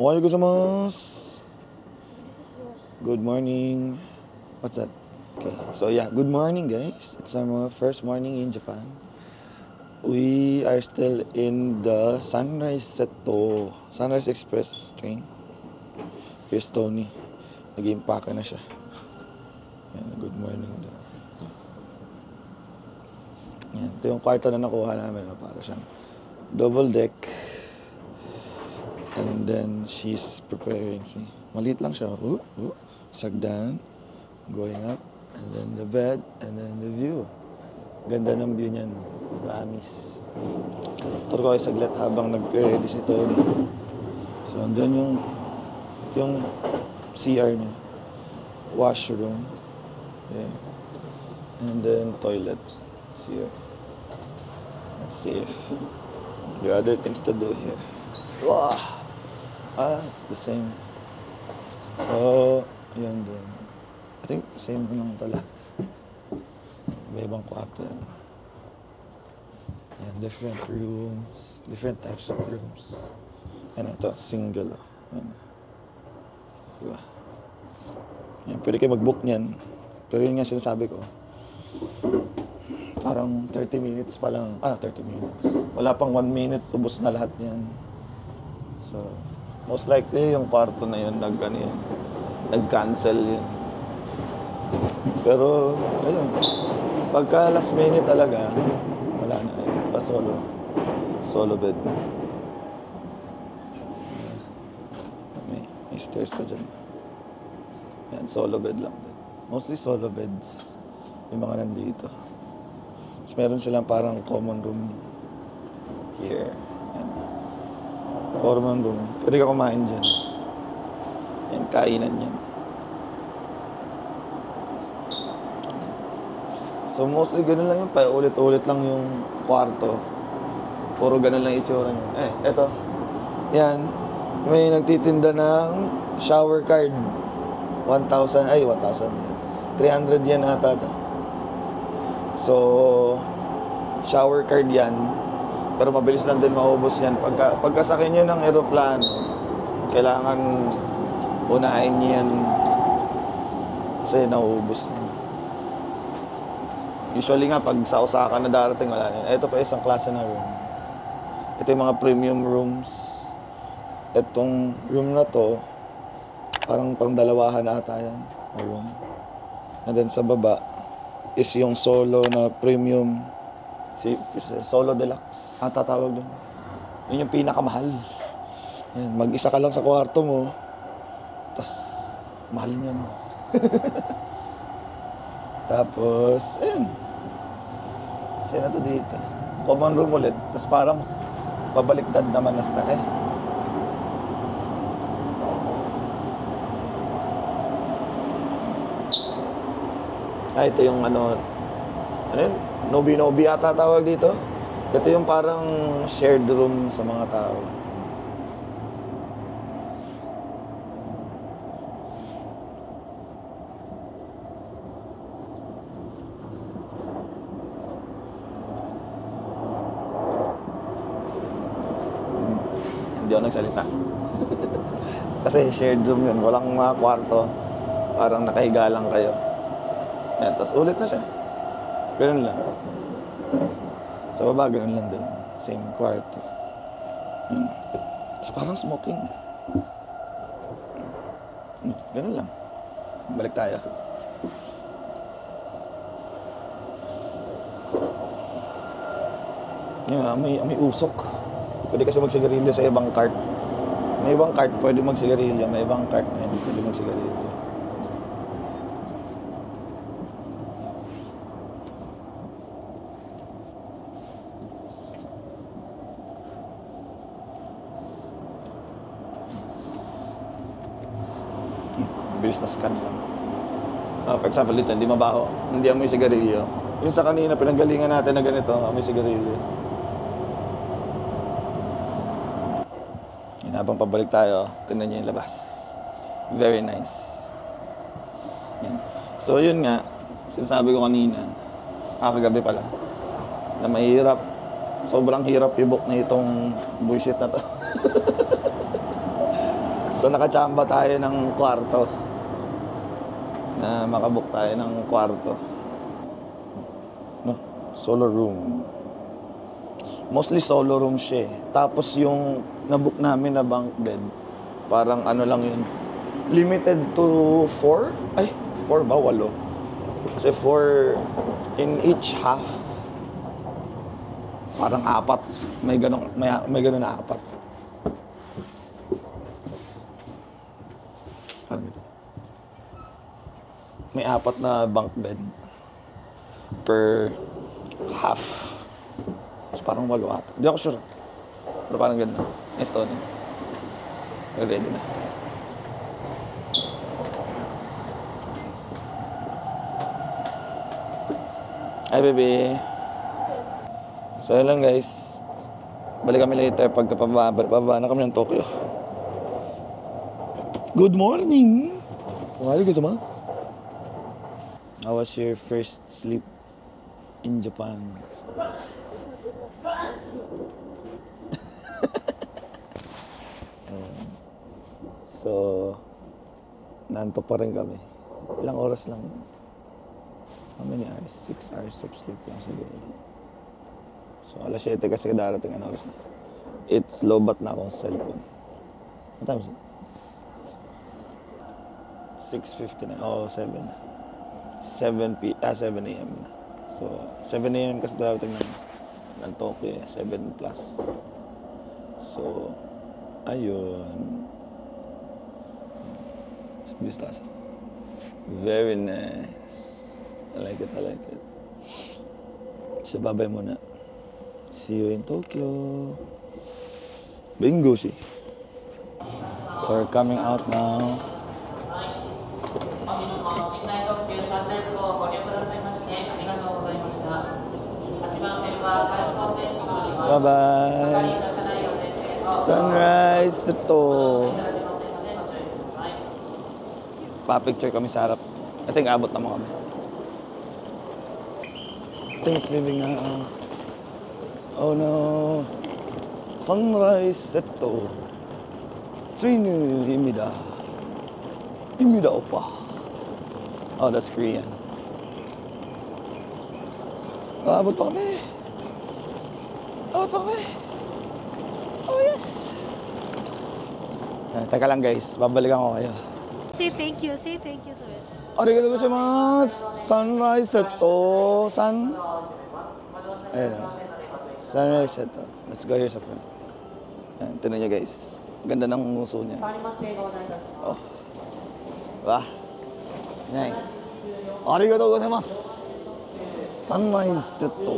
Ohayou gozaimasu. Good morning. What's that? Okay, so yeah, good morning guys. It's our first morning in Japan. We are still in the Sunrise Express train. Here's Tony. Nag-impake na siya. Yan, good morning daw. Yan, ito yung kwarto na nakuha namin. Para siyang double deck. And then she's preparing. See, maliit lang siya. Sagdan. Going up. And then the bed. And then the view. Ganda ng view niyan. Promise. Turo ko kayo saglit habang nag-ready si Tony. So, andun yung CR niya. Washroom. Yeah. And then toilet. It's here. Let's see if there are other things to do here. Wow! It's the same. So, yun din. I think same lang ito lahat. May ibang kwarto yan. Yan, different rooms. Different types of rooms. Yan ito, single. Yan. Diba? Yan, pwede kayo mag-book niyan. Pero yun nga sinasabi ko. Parang 30 minutes pa lang. 30 minutes. Wala pang 1 minute, ubos na lahat yan. So, most likely yung kwarto na yun, nag-cancel yun. Pero, ayun. Pagka last minute talaga, wala na. Ito pa solo bed. May stairs pa dyan. Yan, solo bed lang din. Mostly solo beds yung mga nandito. Tapos meron silang parang common room here. Yan. Common room. Pwede ka kumain dyan. Yan, kainan yan. So mostly ganun lang yun. Ulit-ulit lang yung kwarto. Puro ganun lang itsura niya. Eto. Yan. May nagtitinda ng shower card. 1,000 yan. 300 yan ata. So, shower card yan. Pero mabilis lang din maubos yan. Pagkasakay nyo ng aeroplano, kailangan unahin nyo yan. Kasi nauubos yan. Usually nga, pag sa Osaka na darating, wala na. Ito pa isang klase na room. Ito yung mga premium rooms. Itong room na to, parang pang-dalawahan ata yan. Na room. And then sa baba is yung solo na premium. Solo deluxe. Tatawag doon. Yun yung pinakamahal. Yan, mag-isa ka lang sa kwarto mo. Tapos, mahal yan. Tapos, ayun. Kasi na to dito. Common room ulit. Tapos parang pabaliktad naman na style. Ito yung ano yun? Nobi ata tawag dito. Ito yung parang shared room sa mga tao. Hindi ako nagsalita. Kasi shared room yun. Walang mga kwarto. Parang nakahiga lang kayo. Yan, tapos ulit na siya. Ganun lang. Sa baba, ganun lang din. Same kwarto. Tapos parang smoking. Ganun lang. Balik tayo. Yan, may usok. Pwede kasi magsigarilyo sa ibang cart. May ibang cart pwede magsigarilyo. May ibang cart na hindi pwede magsigarilyo. Bilis na scan lang. For example, dito, hindi mabaho. Hindi amoy sigarilyo. Yung sa kanina, pinanggalingan natin na ganito, amoy sigarilyo. Yan, habang pabalik tayo, tingnan nyo yung labas. Very nice. Yan. So, yun nga, sinasabi ko kanina, kagabi pala, na mahirap, sobrang hirap i-book na itong bullshit na to. So nakachamba tayo ng kwarto. Na makabook tayo ng kwarto. No, solo room. Mostly solo room siya eh. Tapos yung nabook namin na bunk bed, parang ano lang yun. Limited to 4? Ay, 4 ba? 8. Kasi 4 in each half. Parang 4. May ganun na 4. Parang ganun. May 4 na bunk bed per half. So, parang 8 ata. Hindi ako sure. Pero parang ganun. Estonia. Ready na. Hi, baby. So, yun lang, guys. Balik kami later pagkapababa na kami ng Tokyo. Good morning! Ohayo gozaimasu. How was your first sleep in Japan? So, nantok pa rin kami. Ilang oras lang yun? How many hours? 6 hours of sleep lang siguro. So, alas 7 kasi darating ang oras na. It's low-bat na akong cellphone. What time is it? 6:59. Oh, 7 a.m. na. So, 7 a.m. kasi darating ng Tokyo. 7 plus. So, ayun. Very nice. I like it. So, babay muna. See you in Tokyo. Bingo shi. So, we're coming out now. Bye-bye. Sunrise ito. Pa-picture kami sa harap. I think abot naman kami. I think it's leaving na. Oh no. Sunrise ito. Tsuinu imida. Imida oppa. Oh, that's Korean. Abot pa kami. Oh, yes. Teka lang, guys. Babalikan ko kayo. Say thank you to it. Arigatou gozaimasu. Sunrise ito. Ayun o. Sunrise ito. Let's go here sa front. Ayan, tinan niya, guys. Ganda ng nguso niya. Oh. Diba? Nice. Arigatou gozaimasu. Sunrise ito.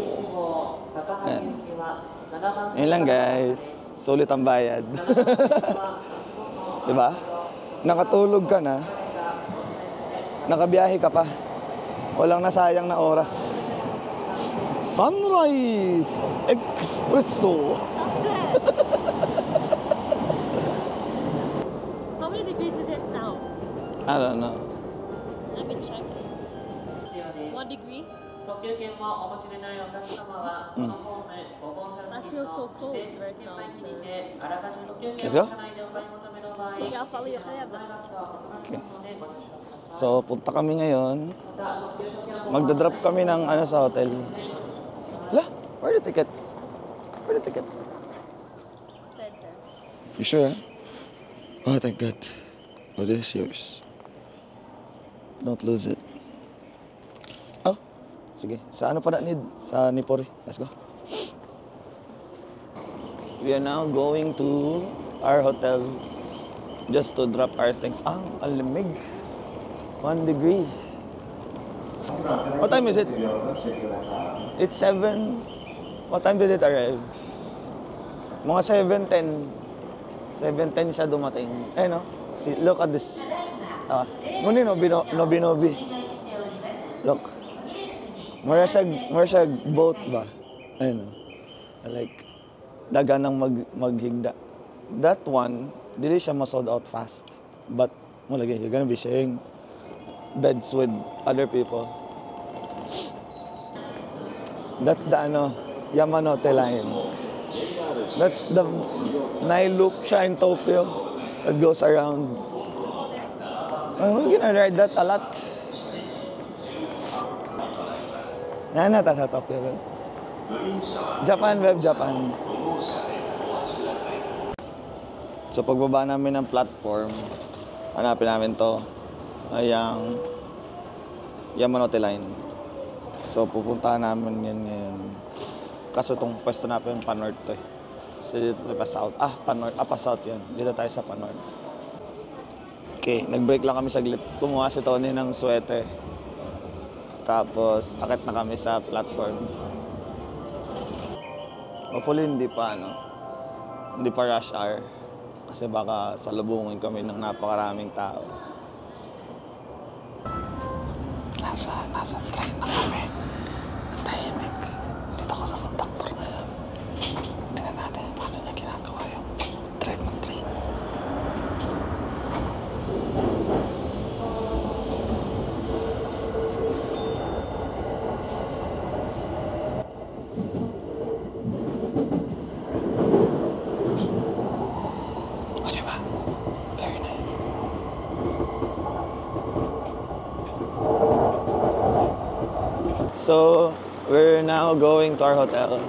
Ayan. Ayan lang, guys. Sulit ang bayad. Diba? Nakatulog ka na. Nakabiyahe ka pa. Walang nasayang na oras. Sunrise Espresso. How many degrees is it now? I don't know. Let me check. 1 degree? I feel so cold right now, sir. Let's go. Okay, I'll follow you. Okay. So, punta kami ngayon. Magdadrop kami ng sa hotel. Hala, where are the tickets? Center. You sure? Oh, thank God. Oh, this is yours. Don't lose it. Oh, sige. Sa ano pa na need? Sa Nipori. Let's go. We are now going to our hotel just to drop our things. Ang lamig. 1 degree. What time is it? It's 7. What time did it arrive? Mga 7:10. 7:10 siya dumating. Eh no? See, look at this. Ngunit Nobinobi. Look. Mura siya boat ba? Ayun no? Like, daga ng maghigda. That one, dili siya ma-sold out fast. But, mulagi, you're gonna be sharing beds with other people. That's the Yamanote line. That's the Nai Loop siya in Tokyo. It goes around. We're gonna ride that a lot. Nanata sa Tokyo Web. Japan Web, Japan. So pagbaba namin ng platform, hanapin namin to ay ang Yamanote Line. So pupuntahan namin yan ngayon. Kaso itong pwesto namin pa-north to eh. So dito tayo pa-south. Pa-north. Pa-south yan. Dito tayo sa pa-north. Okay, nag-break lang kami saglit. Kumuha si Tony ng sweater. Tapos akit na kami sa platform. Hopefully hindi pa rush hour. Kasi baka salubungin kami ng napakaraming tao. Nasa train na kami. Ang tahimik. Dito ako sa conductor ngayon. Tingnan natin paano niya ginagawa yung drive ng train. O, diba? Very nice. So, we're now going to our hotel.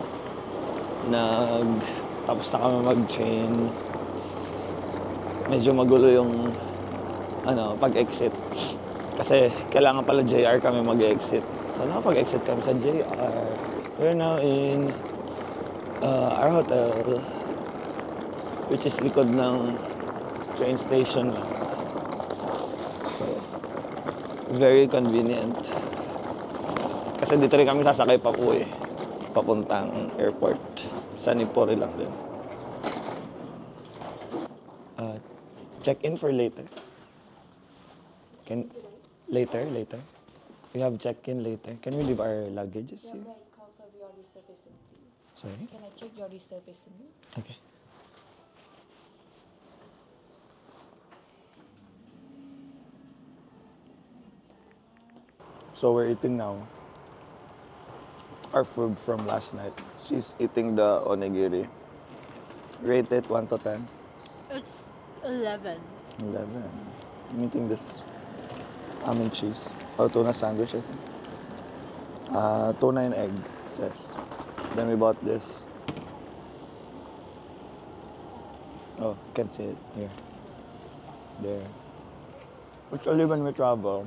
Tapos na kami mag-train. Medyo magulo yung pag-exit. Kasi kailangan pala JR kami mag-exit. So, nakapag-exit kami sa JR. We're now in our hotel, which is likod ng train station. So, very convenient. Kasi dito rin kami sasakay pa uwi. Papuntang airport. Sa Nippori lang din. Check-in for later. Later? We have check-in later. Can we leave our luggages here? Sorry? Can I check your reservation? Okay. So we're eating now. Our food from last night. She's eating the onigiri. Rate it 1 to 10. It's 11. 11. I'm eating this almond cheese. Tuna sandwich, I think. Tuna and egg, says. Then we bought this. Oh, can't see it. Here. There. Actually, when we travel,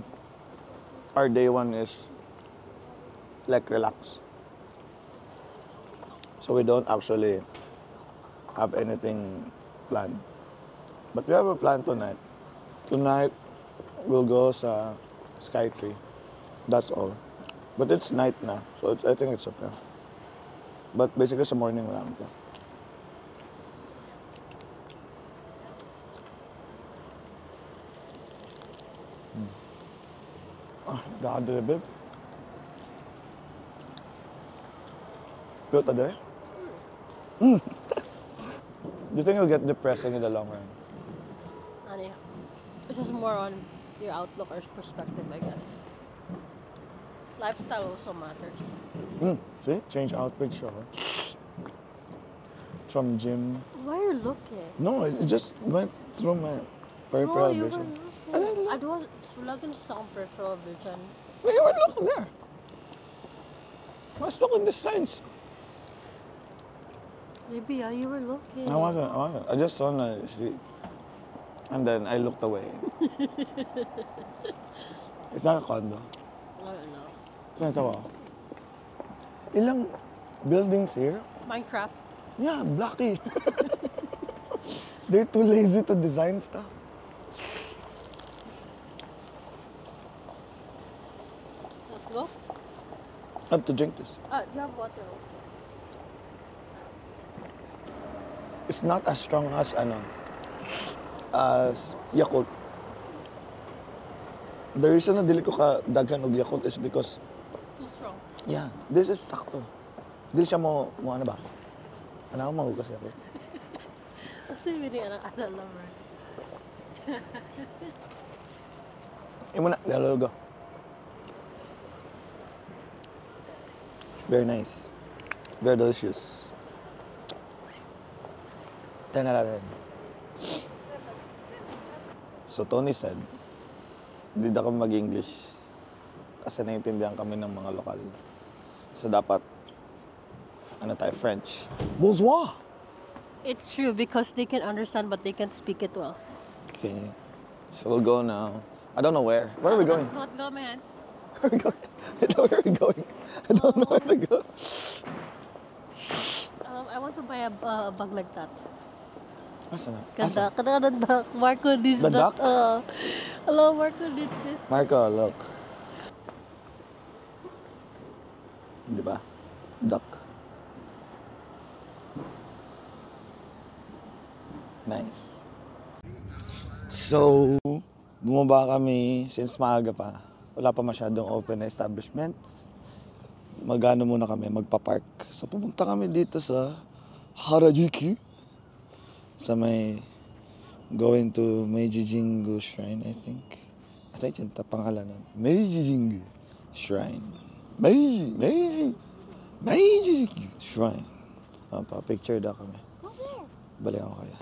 our day one is like relax. So we don't actually have anything planned. But we have a plan tonight. Tonight, we'll go sa Skytree. That's all. But it's night na, so I think it's okay. But basically sa morning lang pa. Dahil babe. Piyota dire? Do you think you'll get depressing in the long run? It's just more on your outlook or perspective, I guess. Lifestyle also matters. See? Change outfit siya. From gym. Why are you looking? No, it just went through my peripheral vision. I don't looking some peripheral vision. No, you were looking there. I was looking the signs. Maybe you were looking. I wasn't. I just saw the street. And then I looked away. Is that a condo? I don't know. Saan ito ba? Ilang buildings here? Minecraft. Yeah, blocky. They're too lazy to design stuff. Let's go. I have to drink this. You have water also. It's not as strong as Yakult. The reason na dili ko ka daghan og Yakult is because It's too strong. yeah, this is sakto. Dili siya mo ano ba? Ano mo kasi ako. Kasi hindi anak lover. Imo na, lalo go. Very nice. Very delicious. 10 out of 10. So Tony said, hindi na kami mag-English kasi naiintindihan kami ng mga lokal. So dapat, French. Bonsoir! It's true because they can understand but they can't speak it well. Okay, so we'll go now. I don't know where. Where are we going? Not go, my hands. Where are we going? I don't know where we're going. I don't know where to go. I want to buy a bag like that. Asa na? Ganda. Kada duck. Marco needs The that. duck? Hello, Marco needs this. Marco, look. Di ba? Duck. Nice. So, bumaba kami since maaga pa. Wala pa masyadong open na establishments. Magano muna kami, magpa-park. So, pumunta kami dito sa Harajuku. Sa may going to Meiji Jingu Shrine, I think. I think yun pangalan nun. Meiji Jingu Shrine. Meiji Jingu Shrine. Pa-picture daw kami. Balik ako kaya.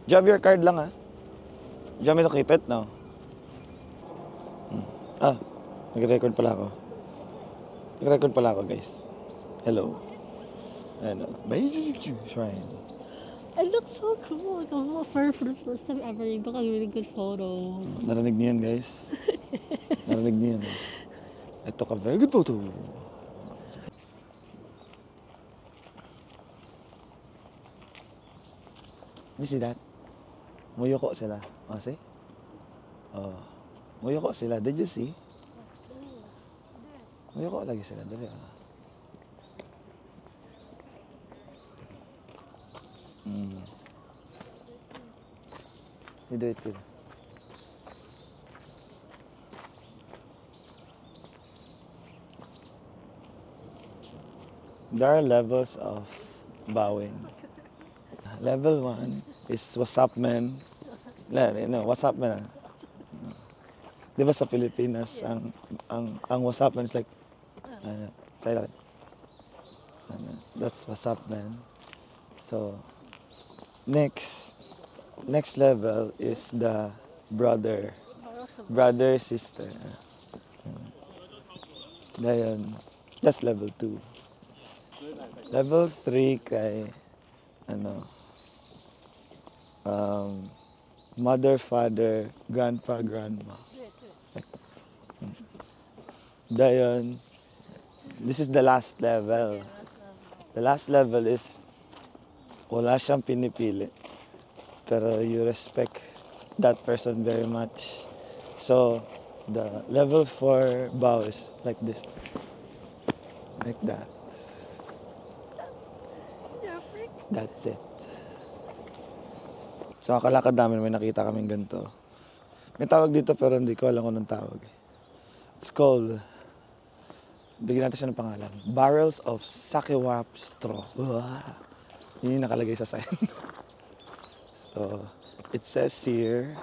Do you have your card lang, ha? Do you want me to keep it? No. Nag-record pala ako. Guys. Hello. Ano, Meiji Jingu Shrine. It looks so cool. For the first time ever, you took a really good photo. Narinig niyo yan, guys. Narinig niyo yan. I took a very good photo. You see that? Muyoko sila. Oh, see? Oh. Muyoko sila. Did you see? Muyoko lagi sila. Dali, You do it too. There are levels of bowing. Level 1 is what's up, man. What's up, man. Di ba sa Pilipinas, ang what's up, man is like, say like, that's what's up, man. So, next level is the brother, sister. Then, that's level 2. Level 3 kay, mother, father, grandpa, grandma. Dayon, this is the last level. The last level is, wala siyang pinipili. Pero you respect that person very much. So, the level 4 bow is like this. Like that. That's it. So, kakalakad namin, may nakita kaming ganito. May tawag dito pero hindi ko alam kung anong tawag. It's called, bigyan natin siya ng pangalan, Barrels of Sakewap Straw. Yun yung nakalagay sa sign. So, it says here,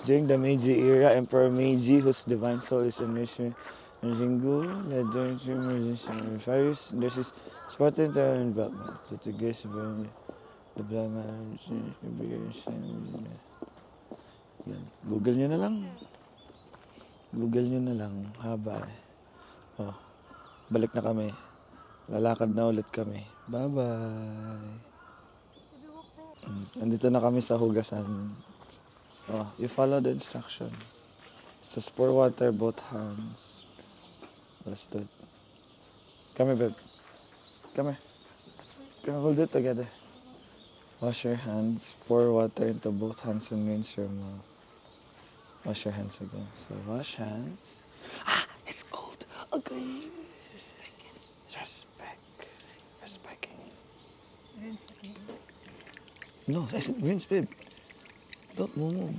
during the Meiji era, Emperor Meiji, whose divine soul is in mission, Jingu, led during various industries, supported their development. To grace of the blood man, Google nyo na lang. Haba eh. Oh, balik na kami. Lalakad na ulit kami. Bye-bye. Andito na kami sa hugasan. Oh, you follow the instruction. It says pour water both hands. Let's do it. Come here, babe. Come here. We'll do it together. Wash your hands. Pour water into both hands and rinse your mouth. Wash your hands again. So wash hands. It's cold. Okay. Respecting. No, I said rinse, babe. Don't move.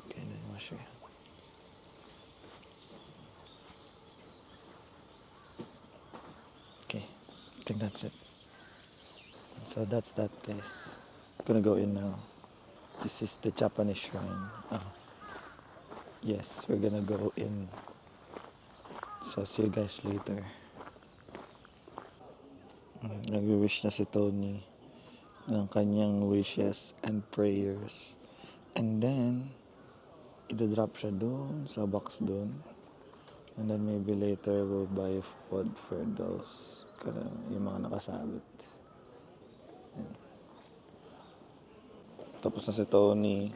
Okay, then wash your hands. Okay, I think that's it. So that's that place. I'm gonna go in now. This is the Japanese shrine. Yes, we're gonna go in. So see you guys later. Nag-wish na si Tony ng kanyang wishes and prayers. And then, ida-drop siya doon sa box doon. And then maybe later we'll buy food for those yung mga nakasabit. Yan. Tapos na si Tony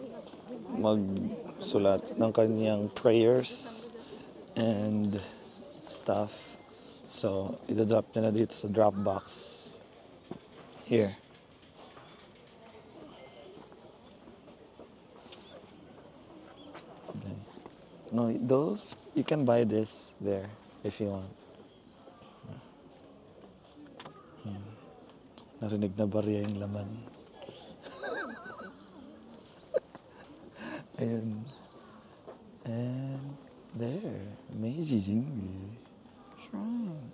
magsulat ng kanyang prayers and stuff. So, ida-drop niya na dito sa drop box. Here. Then, no, those, you can buy this there if you want. Narinig na barya yung laman. Ayun. And there, Meiji Jingu Shrine.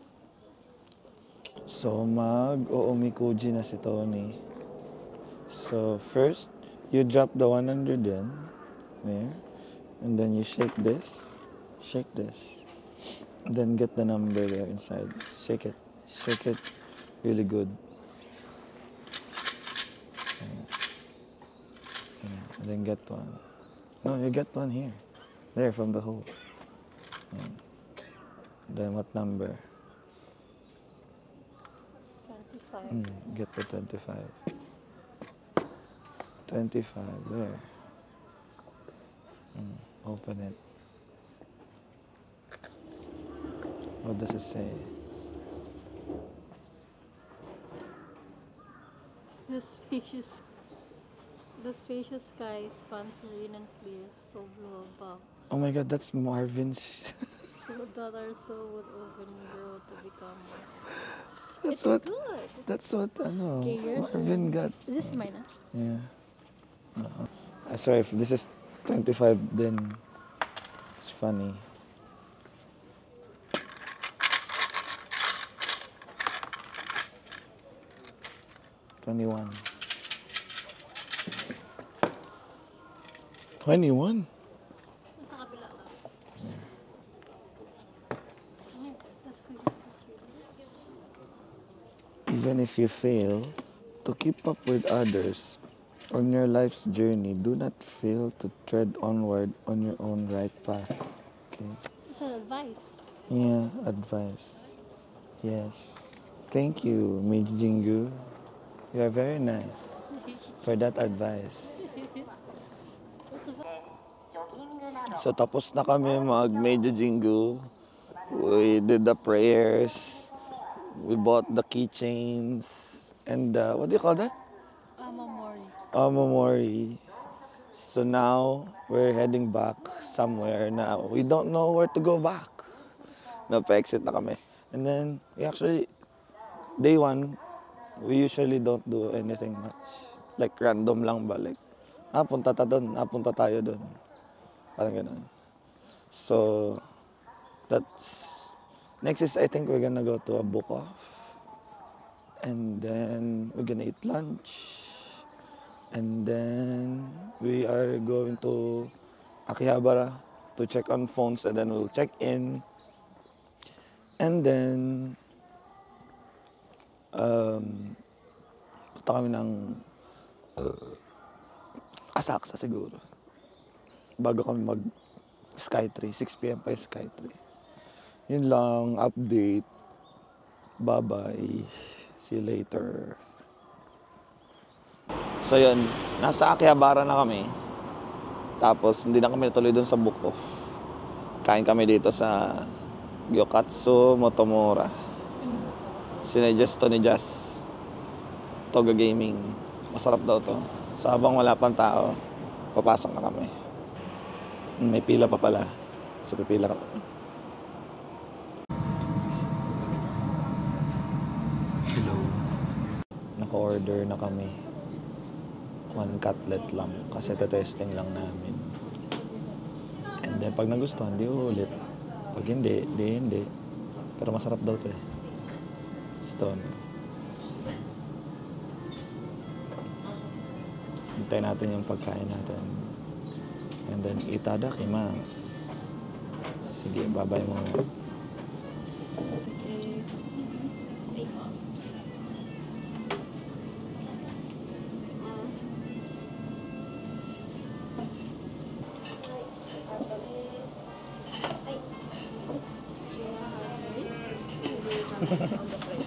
So, mag-oomikoji na si Tony. So, first, you drop the 100 yen there. And then you shake this. And then get the number there inside. Shake it really good. And then get one. No, you get one here. There, from the hole. Then what number? 25. Get the 25. 25, there. Open it. What does it say? The spacious sky spans serene and clear, so blue above. Oh my God, that's Marvin's. That our soul would open and grow to become. That's It's what. good. That's what. Okay, your Marvin got. Is this mine? Yeah. Sorry, if this is 25, then it's funny. $21. 21? Sa kabila. That's good. That's really Even if you fail to keep up with others on your life's journey, do not fail to tread onward on your own right path. Okay? It's an advice. Yeah, advice. Yes. Thank you, Meiji Jingu. You are very nice for that advice. So, tapos na kami mag-Meiji Jingu. We did the prayers. We bought the keychains. And what do you call that? Amamori. So now, we're heading back somewhere now. We don't know where to go back. Pa-exit na kami. And then, we actually, day one, we usually don't do anything much. Like, random lang balik. Punta tayo dun. Parang ganun. So, next is, I think we're gonna go to a book off. And then, we're gonna eat lunch. And then, we are going to Akihabara to check on phones. And then, we'll check in. And then, punta kami ng Asakusa siguro. Bago kami mag-Skytree. 6 p.m. pa yung Skytree. Yun lang, update. Bye-bye. See you later. So yun, nasa Akihabara na kami. Tapos hindi na kami natuloy dun sa book off. Kain kami dito sa Gyokatsu Motomura. Sinedyas to ni Jazz. Toga Gaming. Masarap daw to. So habang wala pang tao, papasok na kami. May pila pa pala. So pipila kami. Hello. Naka-order na kami. 1 cutlet lang. Kasi testing lang namin. And then pag nagustuhan, di ulit. Pag hindi, hindi. Pero masarap daw to eh. Stone. Hintayin natin yung pagkain natin. And then, itadakimasu. Sige, bye-bye muna. on the plate.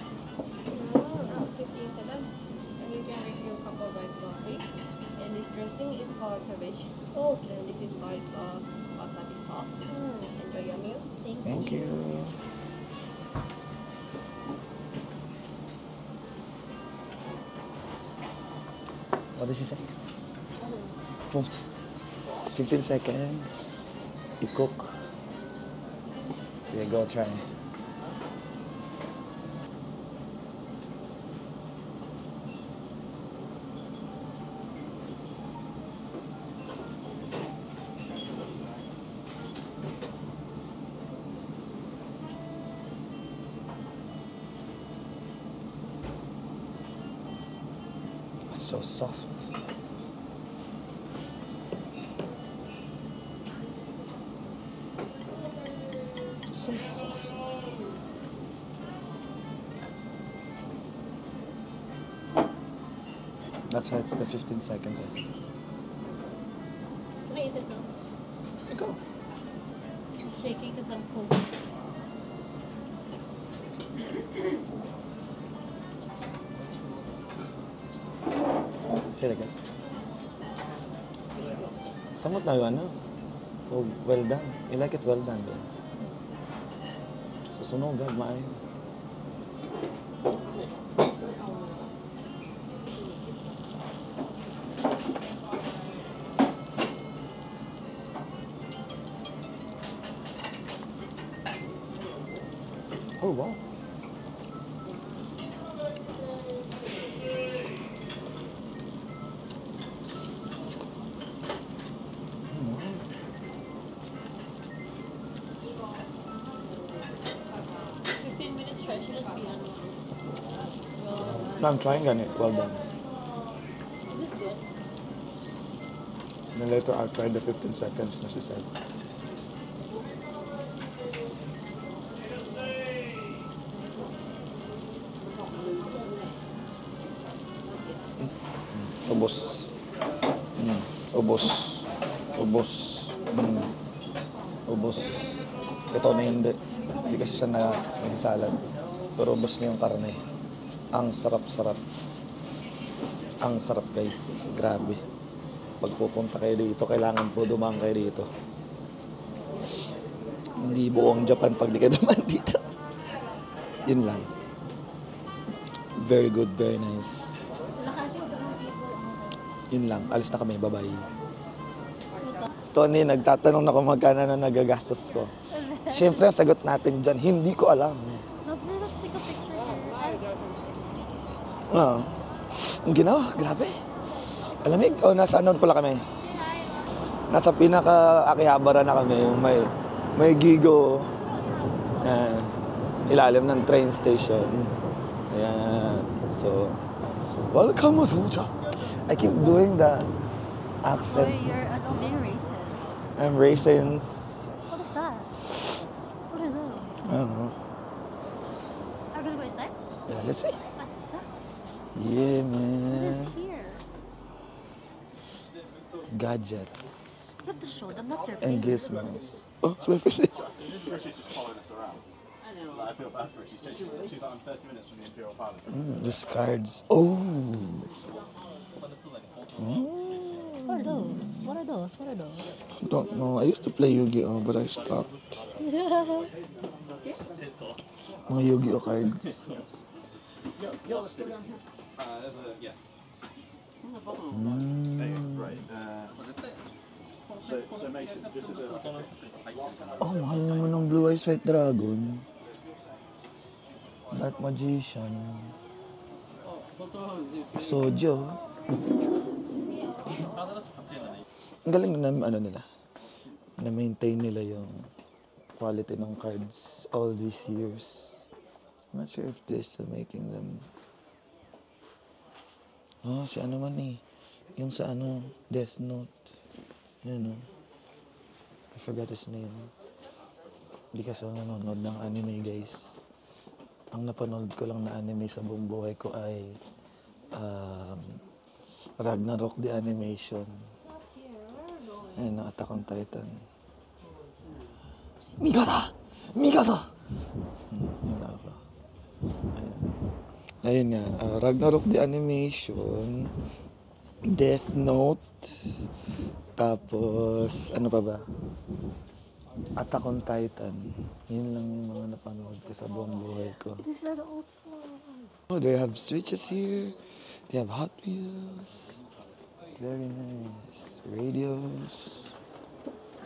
57. And you can review a couple bites coffee. And this dressing is for cabbage. Oh. And this is soy sauce, wasabi sauce. Enjoy your meal. Thank you. What did she say? 15 seconds. You cook. So you go try. So soft. So soft. That's why it's the 15 seconds. Can I eat it now? Go. It's shaky because I'm cold. Say it again. Samot na yung ano. Oh, well done. You like it well done, bro. Susunugan, maayo. Oh, wow. No, I'm trying ganit. Well done. This good. Then later I'll try the 15 seconds na she said. Ubos. Ubos. Ubos. Ubos. Ito na hindi. Hindi kasi siya na may salad. Pero ubos na yung karne. Ang sarap-sarap. Ang sarap, guys. Grabe. Pag pupunta kayo dito, kailangan po dumaan kayo dito. Hindi buong Japan pag di kayo dumaan dito. Yun lang. Very good, very nice. Yun lang. Alis na kami. Bye-bye. Tony, nagtatanong na kung magkano na nagagastos ko. Siyempre, ang sagot natin dyan, hindi ko alam. Let's take a picture here. Oo. Ang ginawa, grabe. Alamig. O, nasa anon pala kami. Nasa pinaka-Akihabara na kami. Yung may Gigo. Ilalim ng train station. Ayan. So, welcome to Fuja. I keep doing the accent. Oh, you're being racist. I'm raisins. What is that? What are those? I don't know. Are we gonna go inside? Yeah, let's see. What's that? Yeah, What man. is here? Gadgets You have to show them, not your and face. gizmos. Oh, it's my face. She's just following us around. I know. I feel bad for her. She's like, I'm 30 minutes from the Imperial Palace. These cards. Oh. What are those? What are those? What are those? Don't know. I used to play Yu-Gi-Oh, but I stopped. Mga Yu-Gi-Oh cards. There's a, yeah. There you go. Right. So Mason, just as a... Oh, mahal naman ng Blue Eyes White Dragon. Dark Magician. Sojo. Ang galing na ano nila. Na-maintain nila yung quality ng cards all these years. I'm not sure if they're still making them. Oh, si ano man eh. Yung sa ano, Death Note. Yan o. I forgot his name. Hindi kasi ako nanonood ng anime, guys. Ang napanood ko lang na anime sa buong buhay ko ay Ragnarok the Animation. Ayan, ang Attack on Titan. Mikasa! Mikasa! Yun lang ako. Ayun nga, Ragnarok the Animation, Death Note, tapos, ano pa ba? Attack on Titan. Yun lang yung mga napanood ko sa buong buhay ko. This is the old one. Oh, they have switches here. They have Hot Wheels. Very nice. Radios.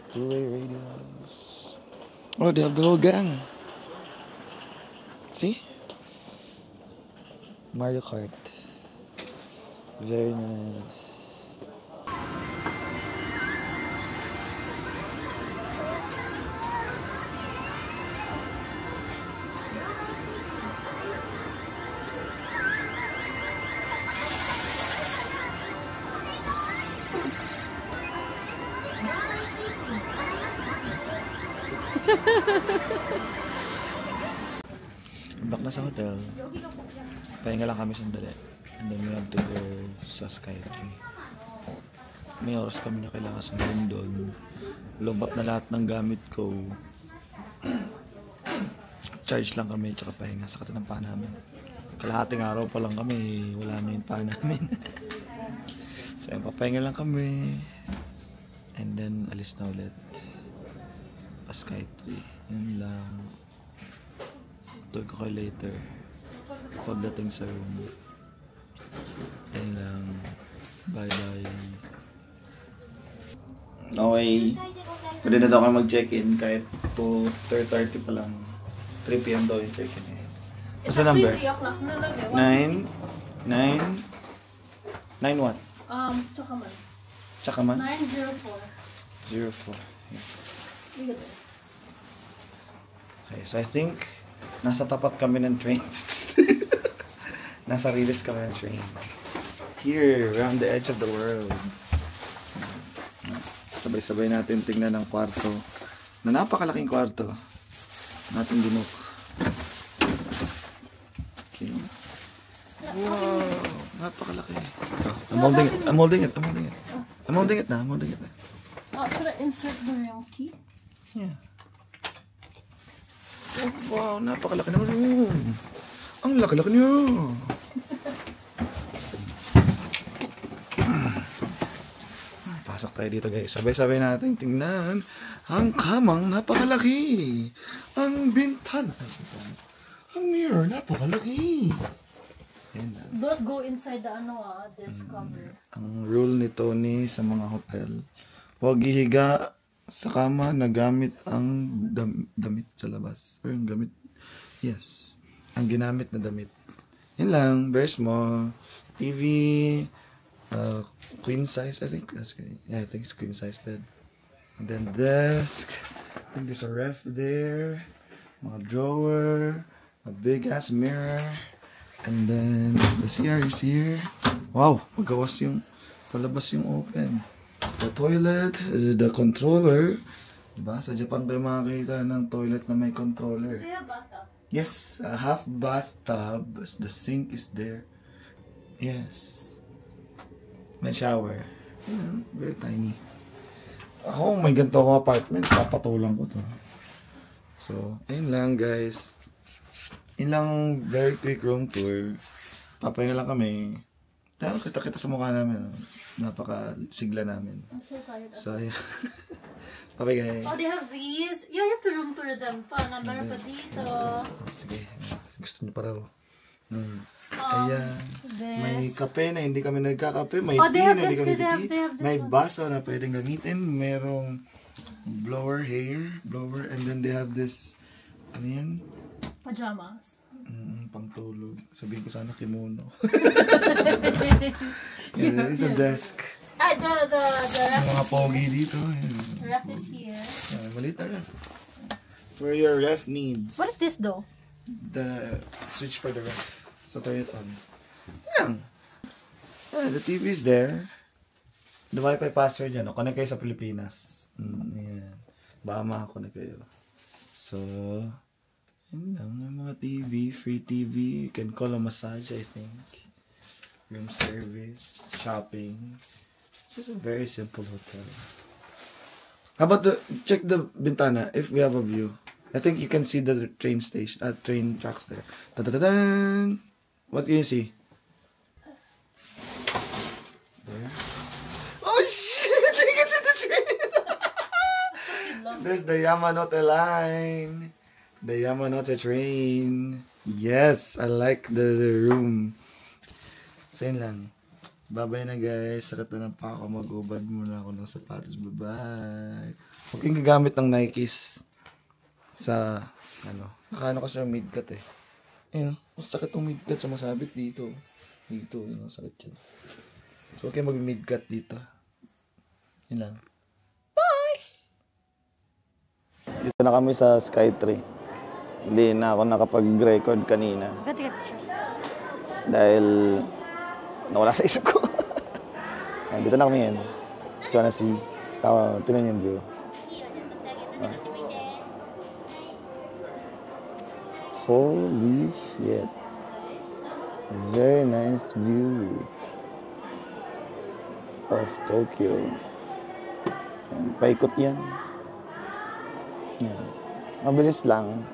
Two-way radios. Oh, they have the whole gang. See? Mario Kart. Very nice. Back na sa hotel. Pahinga lang kami sandali. And then we have to go sa Skytree. May oras kami na kailangan sundan doon. Lobat na lahat ng gamit ko. Charge lang kami tsaka pahinga sa kata ng paa namin. Kalahating araw pa lang kami. Wala na yung paa namin. So yun, papahinga lang kami. And then alis na ulit. Pa Skytree. Yun lang. Talk ko kayo later. Pagdating sa room. Ayun lang. Bye-bye. Okay. Pwede na daw kayo mag-check-in kahit 2:30 pa lang. 3 p.m. daw yung check-in eh. What's the number? 3 o'clock na lang eh. 9 what? Tsaka man. Tsaka man? 904. 04. Yeah. Ligat eh. Okay, so I think nasa tapat kami ng train. Nasa Riles kami ng train. Here, around the edge of the world. Sabay-sabay natin tingnan ng kwarto. Na napakalaking kwarto. Natin dinok. Okay. Wow, napakalaki. I'm holding it. I'm holding it na. Should I insert the real key? Yeah. Oh, wow, napakalaki naman yun. Ang laki-laki niyo. Pasok tayo dito guys. Sabay-sabay natin tingnan ang kamang napakalaki. Ang bintana. Ang mirror napakalaki. Yan na. Don't go inside the desk cover. Ang rule ni Tony sa mga hotel, huwag ihiga sa kama na gamit ang damit sa labas. Or yung gamit, yes, ang ginamit na damit. Yan lang, very small. TV, queen size, I think. Yeah, I think it's queen size bed. And then desk. I think there's a ref there. Mga drawer. A big ass mirror. And then the CR is here. Wow, magawas yung palabas yung open. The toilet, the controller. Diba? Sa Japan kayo makakita ng toilet na may controller. Yes, a half bathtub. The sink is there. Yes. May shower. Yeah, very tiny. Ako, may ganito akong apartment. Papatulang ko to. So, ayun lang guys. Yun lang, very quick room tour. Papahinga lang kami. Dahil kita-kita sa mukha namin. Napaka-sigla namin. I'm so tired. So, yeah. Bye guys. Oh, they have these? Yeah, you have to room tour them pa. Meron pa dito. Sige. Gusto niyo pa raw. Ayan. May kape na hindi kami nagkakape. May Oh, tea they have na hindi this, kami they have tea. this May one. baso na pwedeng gamitin. Merong hair blower. And then they have this, ano yan? Pajamas. Pangtulog. Sabihin ko sana kimono. Yeah, it's a desk. The ref Mga pogi dito. Ayan. ref is here. Maliit na ref. For your ref needs. What is this though? The switch for the ref. So turn it on. Yan. Yeah, the TV is there. The Wi-Fi password yan. Connect kayo sa Pilipinas. Yan. Baka makakonect kayo. So, yun lang. May mga TV, free TV. You can call a massage, I think. Room service, shopping. It's just a very simple hotel. How about check the bintana if we have a view. I think you can see the train station, train tracks there. Da-da-da-dan! What can you see? There. Oh shit! You can see the train! There's the Yamanote line. The Yamanote train. Yes, I like the room. So yun lang. Bye-bye na guys. Sakit na ng pako. Mag-ubad muna ako ng sapatos. Bye-bye. Huwag kayong gagamit ng Nikes sa, nakaano kasi yung midcut eh. Ayun, mas sakit yung midcut sa masabit dito. Dito, yun, sakit yan. So, huwag kayong mag-midcut dito. Yun lang. Bye! Dito na kami sa Skytree. Hindi na ako nakapag-record kanina. Dahil nawala sa isip ko. Dito na kami yan. Wanna see? Tinan yung view. Holy shit. Very nice view of Tokyo. Yan, paikot yan. Yan. Mabilis lang.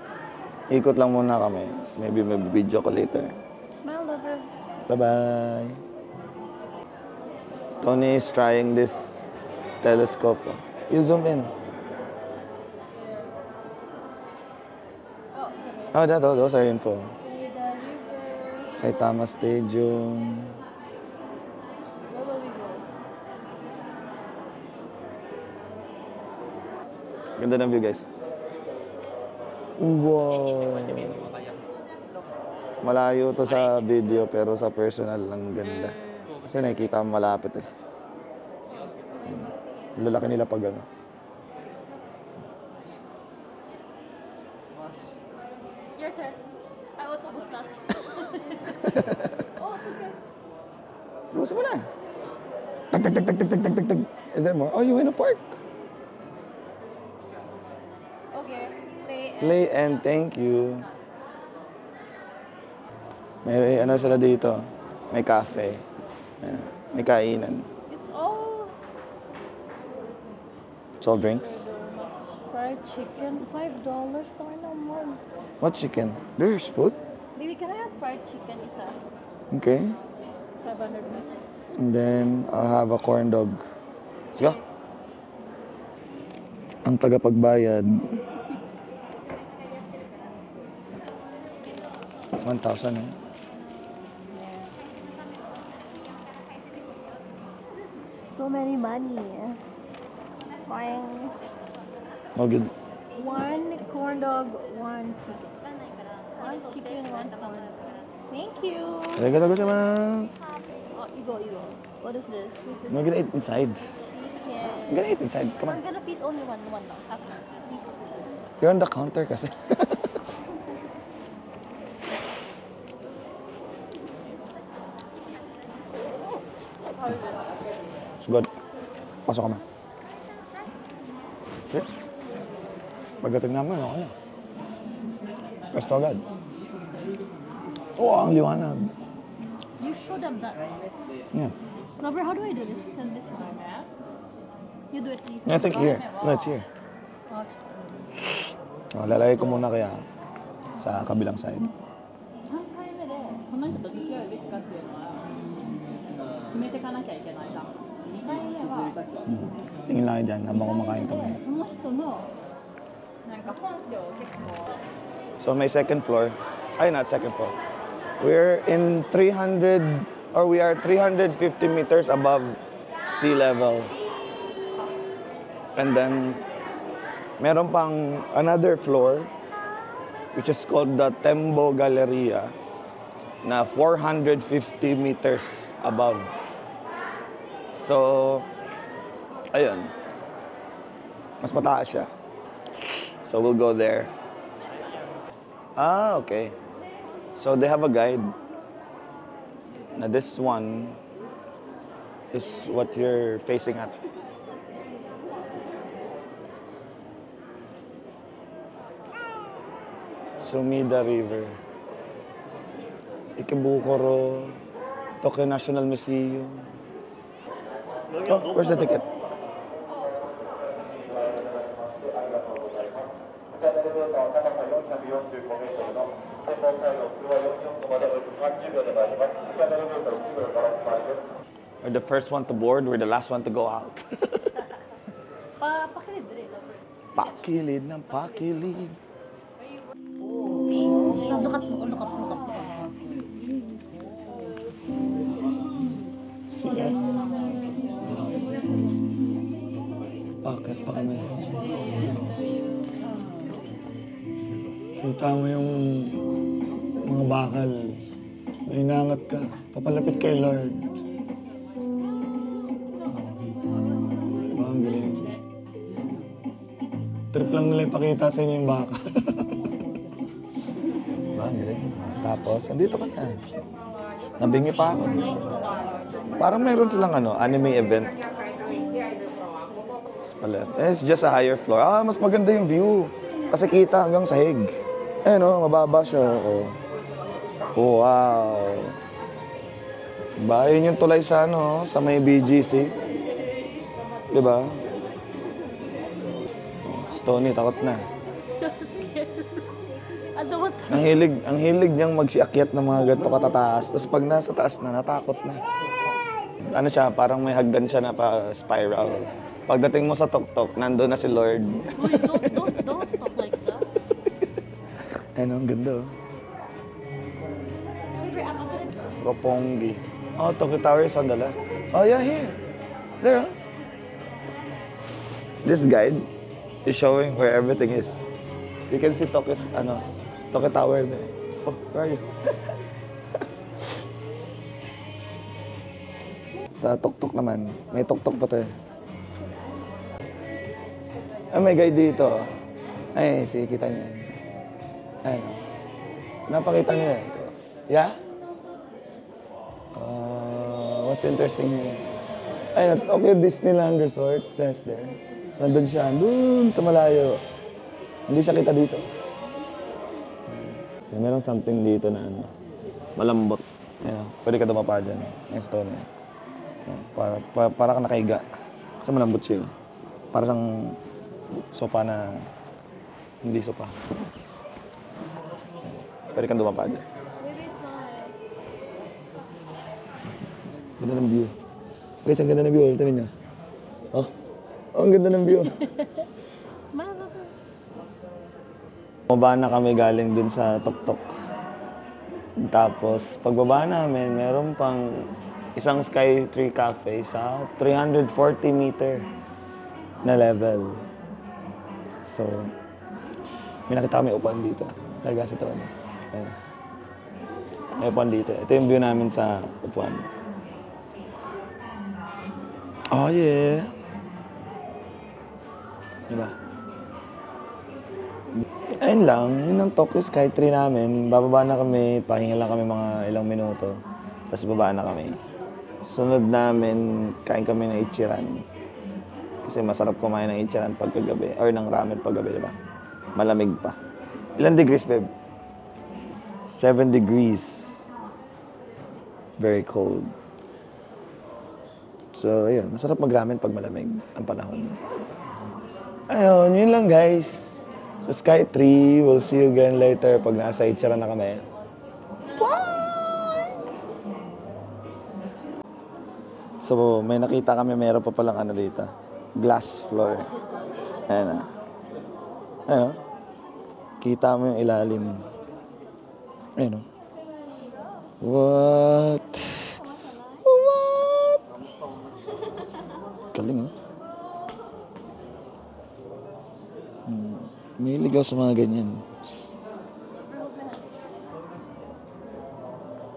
Ikot lang muna kami. So maybe may video ko later. Smile, lover. Bye-bye. Tony is trying this telescope. You zoom in. Oh, those are info. Saitama Stadium. Where will we go? Ganda ng view, guys. Wow. Malayo to sa video, pero sa personal lang ganda. Kasi nakikita mo malapit eh. Lalaki nila pag ano. Your turn. Ay, utubos na. Oh, okay. Lusin mo na. Tag, tag, tag, tag, tag, tag, tag, tag. Is there more? Oh, you in a park. Okay. Play and thank you. May ano sila dito. May cafe. May kainan. It's all Drinks. fried chicken. $5 tayo naman. What chicken? There's food. Baby, can I have fried chicken isa? Okay. 500 pesos. And then, I'll have a corn dog. Let's go. Ang tagapagbayad. 1,000 eh. So many money. Fine. Oh, good. One corn dog, one chicken. One chicken, one corn. Thank you. Arigatou gozaimasu. Oh, you go. What is this? This is We're gonna eat inside. chicken. We're gonna eat inside. Come We're on. gonna feed only one now. Half, please. You're on the counter kasi. Good. Pasok ka na. Okay. Pagdating namin, okay na. Pesto agad. Oh, ang liwanag. You show them that, right? Yeah. Lover, how do I do this? Can this one? You do it, please. I think here. No, it's here. Oh, lalagay ko muna kaya sa kabilang side. この人と付き合うべきかっていうのは決めていかなきゃいけないな。2回目は Tingin lang kayo dyan habang kumakain kami. その人のなんか本性を結構 So may second floor. Ay, not second floor. We're in 300 or we are 350 meters above sea level. And then meron pang another floor which is called the Tembo Galleria na 450 meters above. So, ayun. Mas mataas siya. So we'll go there. Ah, okay. So they have a guide. Now this one is what you're facing at. Sumida River. Ikebukuro. Tokyo National Museum. Oh, where's the ticket? We're the first one to board, we're the last one to go out. Pakilid dali, lover. Pakilid ng pakilid. Look up. Sige. Bakit pa kami? Kita mo yung mga bakal. Mainangat ka. Papalapit kay Lord. Diba ang galing? Trip lang nila ipakita sa inyo yung baka. Diba ang galing? Tapos, andito ka na. Nabingi pa ako. Parang meron silang anime event. It's just a higher floor. Mas maganda yung view. Kasi kita hanggang sahig. Mababa siya. Oh, wow. Diba? Yun yung tulay sa sa may BGC. Diba? Si Tony, takot na. Ang hilig niyang magsiakyat ng mga ganito katataas. Tapos pag nasa taas na, natakot na. Siya, parang may hagdan siya na pa-spiral. Pagdating mo sa tuktok, nandun na si Lord. Uy, don't talk like that. Ang ganda. Roppongi. Oh, Tokyo Tower is on the left. Oh, yeah, here. There, This guide is showing where everything is. You can see Tokyo Tower there. Oh, where are you? Sa tuktok naman. May tuktok pa tayo. May guide dito. Ay, sige, kita niyo yan. Ayun. Napakita niyo ito. Yeah? What's interesting here? Ayun, Tokyo Disneyland Resort says there. So, nandun siya. Dun sa malayo. Hindi siya kita dito. Meron something dito na malambot. Ayun, pwede ka dumapa dyan. Yung stone. Para ka nakahiga. Kasi malambot siya. Para siyang sopa na hindi sopa. Pwede kang dumapa dyan. Ganda ng view. Guys, ang ganda ng view. Tignan niyo. Oh, ang ganda ng view. Smile ako. Bumaba na kami galing dun sa tuktok. Tapos, pagbaba namin, meron pang isang Sky Tree Cafe sa 340 meter na level. So, may nakita kami upuan dito. Kaya ito. Ayan. May upuan dito. Ito yung view namin sa upuan. Oh, yeah. Diba? Ayun lang. Yun ang Tokyo Sky Tree namin. Bababa na kami. Pahinga lang kami mga ilang minuto. Tapos bababa na kami. Sunod namin, kain kami ng Ichiran. Kasi masarap kumain ng Ichiran pagkagabi. Or ng ramen paggabi, diba? Malamig pa. Ilan degrees, babe? 7 degrees. Very cold. So, ayun. Masarap mag-ramen pag malamig ang panahon. Ayun, yun lang, guys. Sa Sky Tree, we'll see you again later pag nasa Ichiran na kami. So, may nakita kami, meron pa palang dito. Glass floor. Ayan na. Ayan o. Kita mo yung ilalim. Ayan o. What? What? Galing o. May ligaw sa mga ganyan.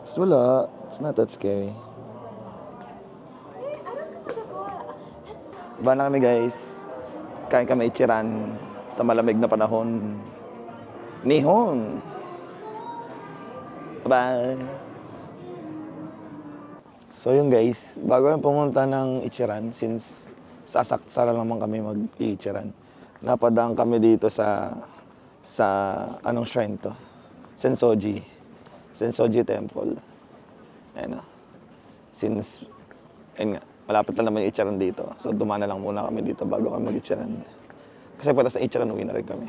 Mas wala. It's not that scary. Baba na kami, guys. Kain kami Ichiran sa malamig na panahon. Nihon! Bye! So yun, guys. Bago yung pumunta ng Ichiran, since sasaksara naman kami mag-Ichiran, napadaan kami dito sa anong shrine to? Sensoji Temple. Ayan o. Since, ayun nga, malapit lang naman yung Ichiran dito. So, dumana lang muna kami dito bago kami mag-Ichiran. Kasi pala sa Ichiran, uwi na rin kami.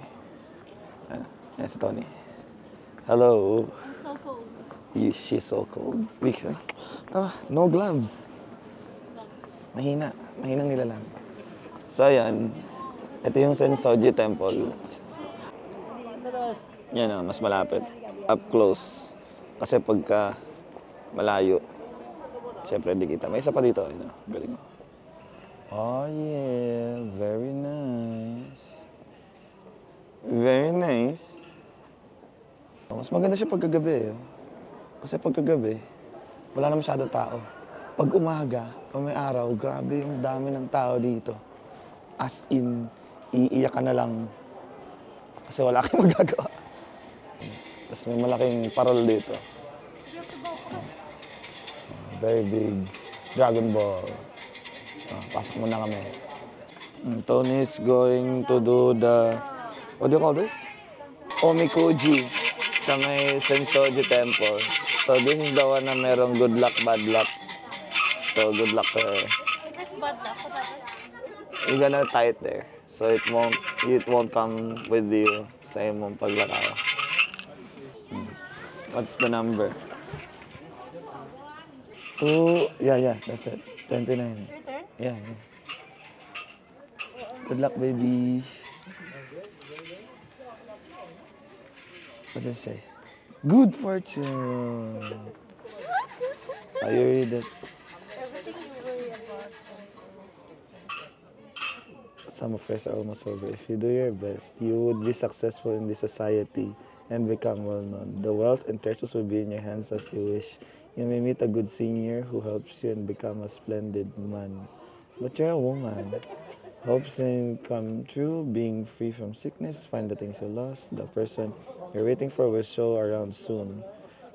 Ayan si Tony. Hello. I'm so She's so cold. Because, no gloves. Mahinang nilalang. So, ayan. Ito yung Sensoji Temple. Yan o, mas malapit. Up close. Kasi pagka malayo, syempre di kita. May isa pa dito. Ayun, galing. Oh yeah, very nice. Very nice. Mas maganda siya pagkagabi. Kasi pagkagabi, wala na masyadong tao. Pag umaga, o may araw, grabe yung dami ng tao dito. As in, iiyak ka na lang. Kasi wala kang magagawa. Tapos may malaking parol dito. Very big. Dragon Ball. Pasok muna kami. Tony's going to do the, what do you call this? Omikuji sa may Sensoji Temple. So this is the one na merong good luck, bad luck. So good luck to her. It's bad luck. What happened? You're gonna tie it there. So it won't come with you sa imong paglakaw. What's the number? 2, yeah, that's it. 29. Your turn? Yeah. Good luck, baby. What does it say? Good fortune. You read it. Everything you worry about. Some affairs are almost over. If you do your best, you would be successful in this society and become well known. The wealth and treasures will be in your hands as you wish. You may meet a good senior who helps you and become a splendid man. But you're a woman. Hopes and come true, being free from sickness, find the things you lost. The person you're waiting for will show around soon.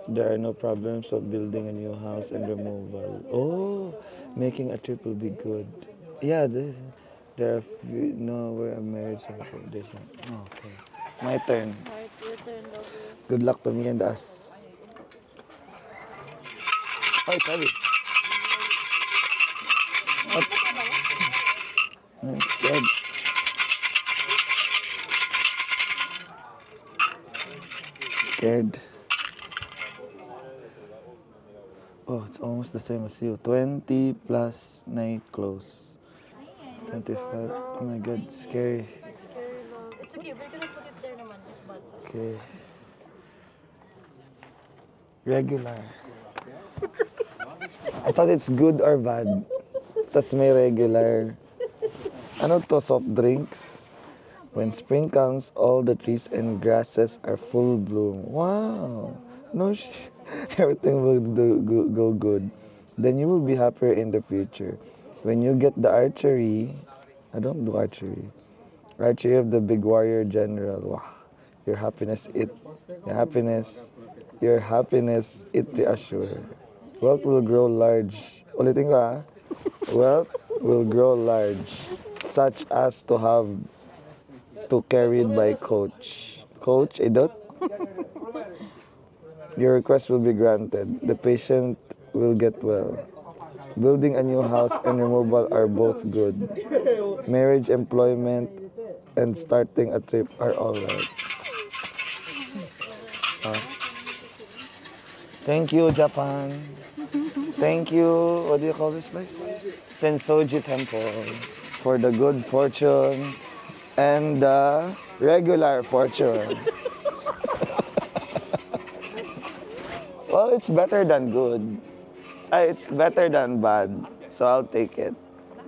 There are no problems of building a new house and removal. Oh, making a trip will be good. Yeah, there are few, no, we're a marriage cycle. There's no, okay. My turn. Alright, your turn, Lover. Good luck to me and us. Oh, it's heavy. What? I'm scared. Scared. Oh, it's almost the same as you. 20 plus night close. 25. Oh my god, scary. It's scary, love. It's okay, we're gonna put it there naman. It's bad luck. Okay. Regular. I thought it's good or bad. Tas may regular. Ano to, soft drinks? When spring comes, all the trees and grasses are full bloom. Wow. No everything will go good. Then you will be happier in the future. When you get the archery, I don't do archery. Archery of the big warrior general. Wow. Your happiness, it reassure. Wealth will grow large. Ulitin ko ah. Wealth will grow large, such as to have to carried by coach. Coach, Edot? Your request will be granted. The patient will get well. Building a new house and removal are both good. Marriage, employment, and starting a trip are all right. Thank you, Japan. Thank you, what do you call this place? Sensoji Temple for the good fortune and the regular fortune. Well, it's better than good. It's better than bad, so I'll take it.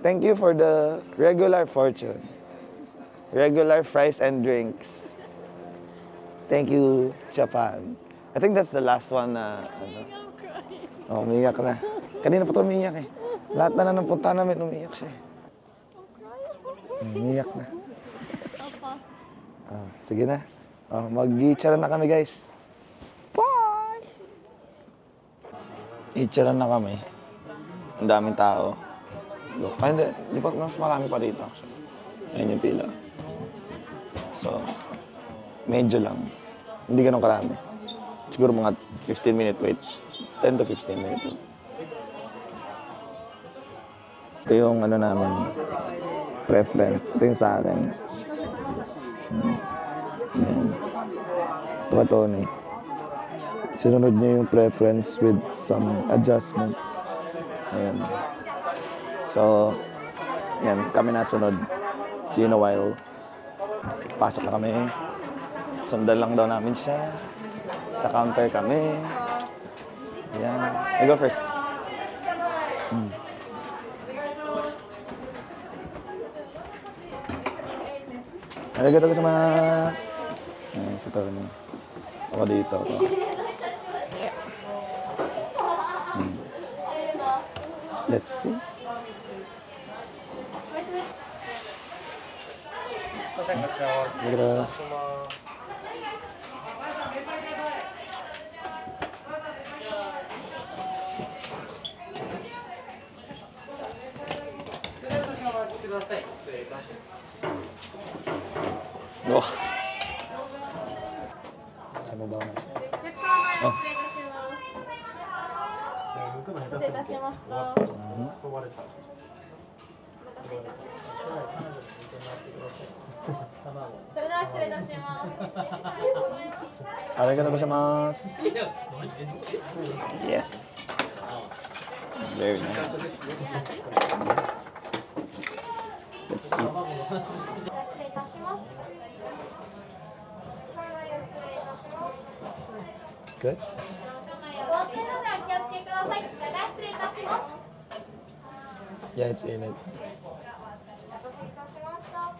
Thank you for the regular fortune. Regular fries and drinks. Thank you, Japan. I think that's the last one na oh, umiyak na. Kanina pa ito umiyak eh. Lahat na napunta namin, umiyak siya. Umiyak na. Sige na. Mag-i-charan na kami, guys. Bye! I-charan na kami. Ang daming tao. Look, hindi pa mas marami pa dito. Ayun yung pila. So, medyo lang. Hindi ganun karami. Siguro mga 15-minute wait. 10 to 15 minutes wait. Ito yung ano namin, preference. Ito yung sa akin. Ito ka, Tony. Sinunod niya yung preference with some adjustments. Ayan. So, yan, kami nasunod. See you in a while. Pasok na kami. Sundan lang daw namin siya. Sa counter kami. Yan. I go first. Arigatou gozaimasu. Ayan, si Tony. Ako dito. Ako. Let's see. Arigatou. Oh. Saan mo ba ako nasa? 失礼いたしました。それでは失礼いたします。Arigatou gozaimasu. Yes. Very nice. Let's eat. 失礼いたします。 It's good. おわけのでお気をつけください。それでは失礼いたします。 Yeah, it's in it. お待たせいたしました。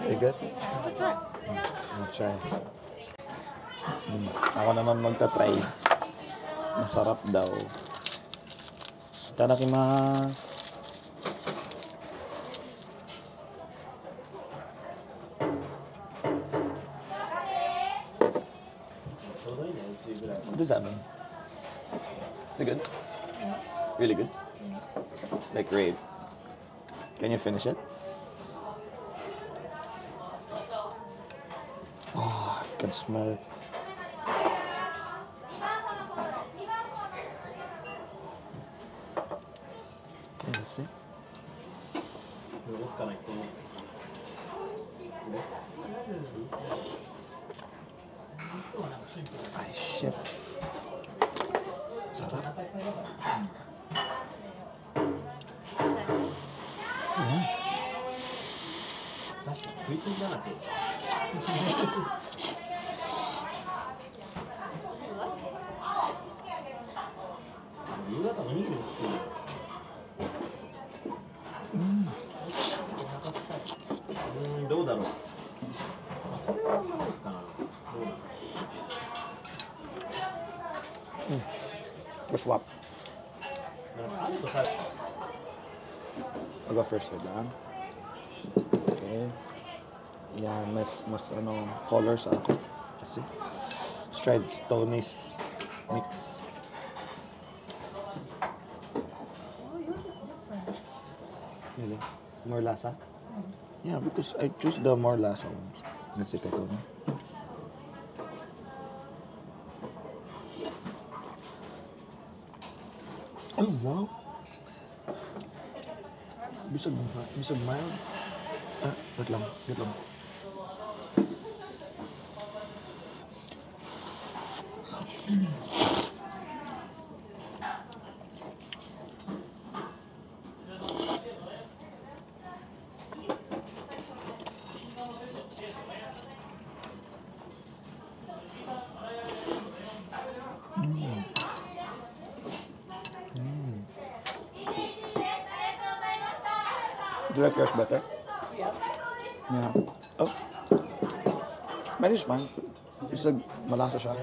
Very good. I'll try. Ako naman magta-try. Masarap daw. Itadakimasu. What does that mean? Is it good? Really good? Like great. Can you finish it? Oh, I can smell it. Okay, let's see. Ay, shit. Sarap. Swap. I'll go first with that. Okay. Yan, mas ano, color sa ako. Kasi. Stride Stonies mix. Oh, yours is different. Really? More lasa? Yeah, because I choose the more lasa ones. Let's see, ito na. Oh, wow. Bisag mild. Wait lang. Do you like yours better? Yeah. Oh. Mine is fine. It's like malasa siya.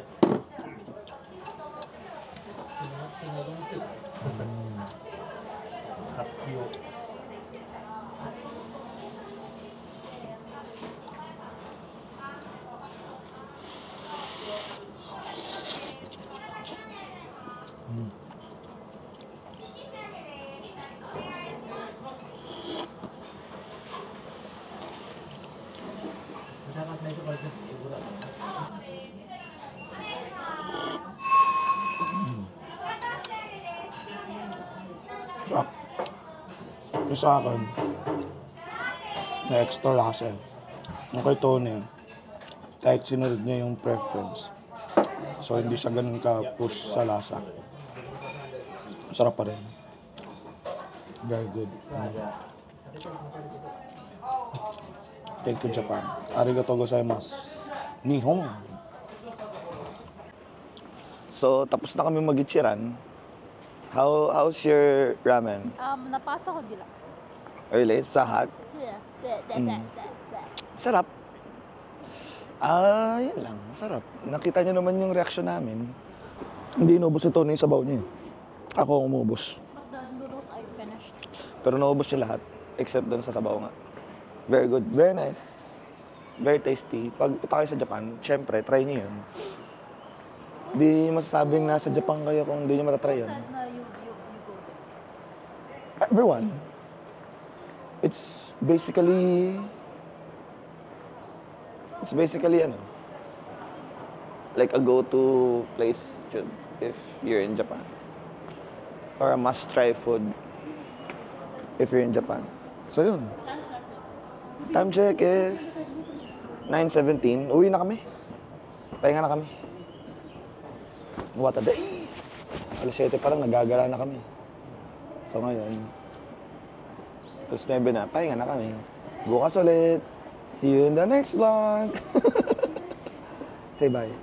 Sarap. Yung sa akin, na extra lasa eh. Yung kay Tony, Kahit sinunod niya yung preference. So, hindi siya ganun ka-push sa lasa. Sarap pa rin. Very good. Thank you, Japan. Arigatou gozaimasu. Nihon. So, tapos na kami mag-ichiran. How's your ramen? Napasa ko dila. Early? Sa hot? Sarap. Yun lang. Masarap. Nakita niyo naman yung reaction namin. Hindi inubos ito na yung sabaw niya. Ako ang umubos. But the noodles I finished. Pero naubos niya lahat. Except doon sa sabaw nga. Very good. Very nice. Very tasty. Pag punta kayo sa Japan, syempre, try niyo yun. Di masasabing nasa Japan kayo kung hindi niyo matatry yun. Na you go there. Everyone. It's basically ano, like a go-to place if you're in Japan. Or a must-try food if you're in Japan. So yun. Time check is 9:17. Uwi na kami. Pahinga na kami. What a day. Alas 7 pa lang, nagagala na kami. So ngayon, alas 9 na, pahinga na kami. Bukas ulit. See you in the next vlog. Say bye.